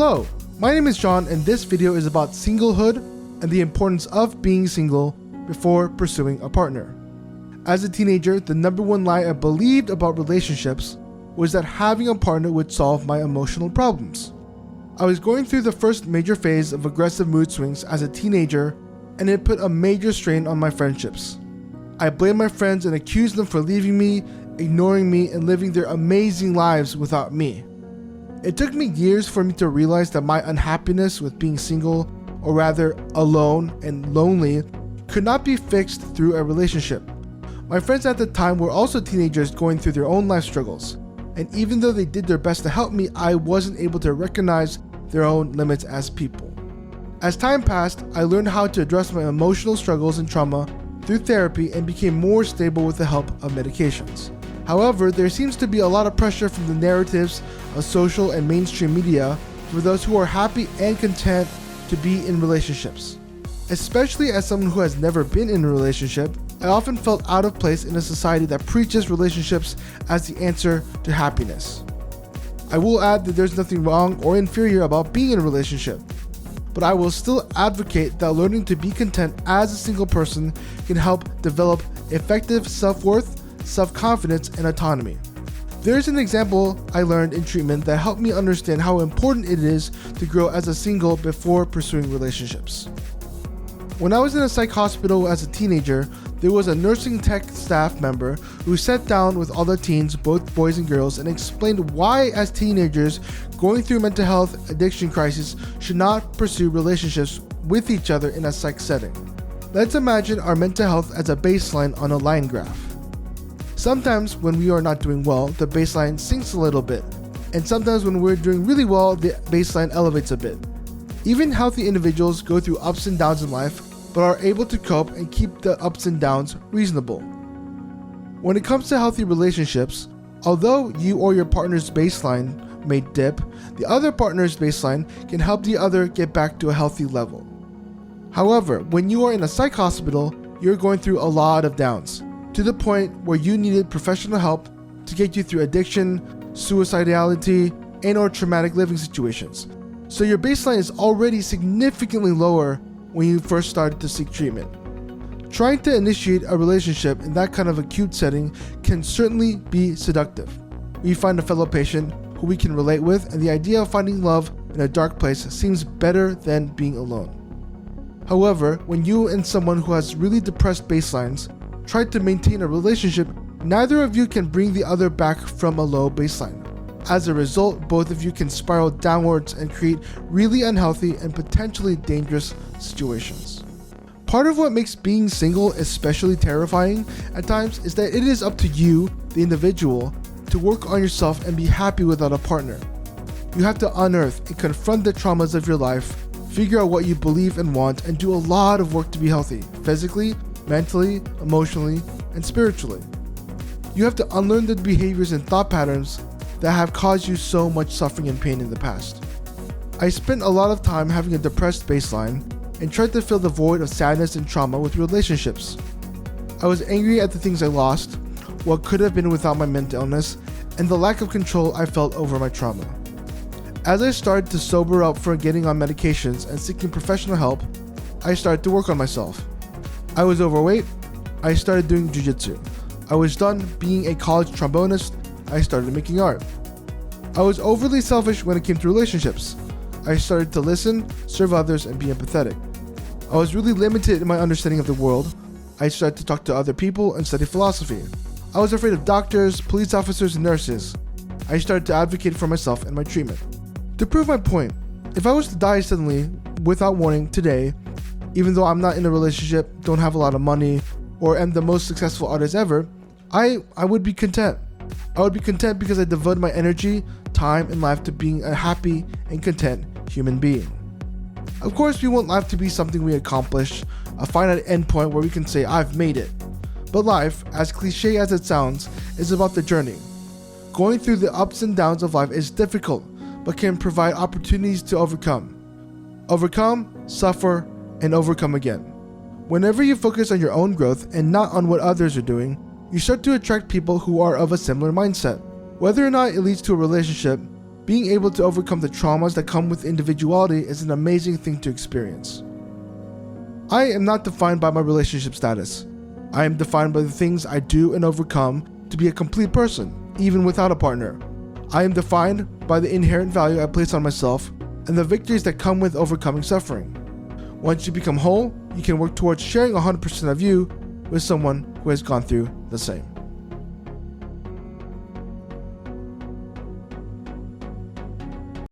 Hello, my name is John and this video is about singlehood and the importance of being single before pursuing a partner. As a teenager, the number one lie I believed about relationships was that having a partner would solve my emotional problems. I was going through the first major phase of aggressive mood swings as a teenager, and it put a major strain on my friendships. I blamed my friends and accused them for leaving me, ignoring me, and living their amazing lives without me. It took me years for me to realize that my unhappiness with being single, or rather alone and lonely, could not be fixed through a relationship. My friends at the time were also teenagers going through their own life struggles, and even though they did their best to help me, I wasn't able to recognize their own limits as people. As time passed, I learned how to address my emotional struggles and trauma through therapy and became more stable with the help of medications. However, there seems to be a lot of pressure from the narratives of social and mainstream media for those who are happy and content to be in relationships. Especially as someone who has never been in a relationship, I often felt out of place in a society that preaches relationships as the answer to happiness. I will add that there's nothing wrong or inferior about being in a relationship, but I will still advocate that learning to be content as a single person can help develop effective self-worth, self-confidence, and autonomy. There's an example I learned in treatment that helped me understand how important it is to grow as a single before pursuing relationships. When I was in a psych hospital as a teenager, there was a nursing tech staff member who sat down with all the teens, both boys and girls, and explained why as teenagers going through mental health addiction crisis should not pursue relationships with each other in a psych setting. Let's imagine our mental health as a baseline on a line graph. Sometimes when we are not doing well, the baseline sinks a little bit, and sometimes when we're doing really well, the baseline elevates a bit. Even healthy individuals go through ups and downs in life, but are able to cope and keep the ups and downs reasonable. When it comes to healthy relationships, although you or your partner's baseline may dip, the other partner's baseline can help the other get back to a healthy level. However, when you are in a psych hospital, you're going through a lot of downs, to the point where you needed professional help to get you through addiction, suicidality, and or traumatic living situations. So your baseline is already significantly lower when you first started to seek treatment. Trying to initiate a relationship in that kind of acute setting can certainly be seductive. We find a fellow patient who we can relate with, and the idea of finding love in a dark place seems better than being alone. However, when you and someone who has really depressed baselines try to maintain a relationship, neither of you can bring the other back from a low baseline. As a result, both of you can spiral downwards and create really unhealthy and potentially dangerous situations. Part of what makes being single especially terrifying at times is that it is up to you, the individual, to work on yourself and be happy without a partner. You have to unearth and confront the traumas of your life, figure out what you believe and want, and do a lot of work to be healthy, physically, mentally, emotionally, and spiritually. You have to unlearn the behaviors and thought patterns that have caused you so much suffering and pain in the past. I spent a lot of time having a depressed baseline and tried to fill the void of sadness and trauma with relationships. I was angry at the things I lost, what could have been without my mental illness, and the lack of control I felt over my trauma. As I started to sober up for getting on medications and seeking professional help, I started to work on myself. I was overweight. I started doing jiu-jitsu. I was done being a college trombonist. I started making art. I was overly selfish when it came to relationships. I started to listen, serve others, and be empathetic. I was really limited in my understanding of the world. I started to talk to other people and study philosophy. I was afraid of doctors, police officers, and nurses. I started to advocate for myself and my treatment. To prove my point, if I was to die suddenly, without warning, today, even though I'm not in a relationship, don't have a lot of money, or am the most successful artist ever, I would be content. I would be content because I devoted my energy, time, and life to being a happy and content human being. Of course, we want life to be something we accomplish, a finite endpoint where we can say, I've made it. But life, as cliche as it sounds, is about the journey. Going through the ups and downs of life is difficult, but can provide opportunities to overcome. Overcome, suffer, and overcome again. Whenever you focus on your own growth and not on what others are doing, you start to attract people who are of a similar mindset. Whether or not it leads to a relationship, Being able to overcome the traumas that come with individuality is an amazing thing to experience. I am not defined by my relationship status. I am defined by the things I do and overcome to be a complete person, even without a partner. I am defined by the inherent value I place on myself and the victories that come with overcoming suffering. Once you become whole, you can work towards sharing 100% of you with someone who has gone through the same.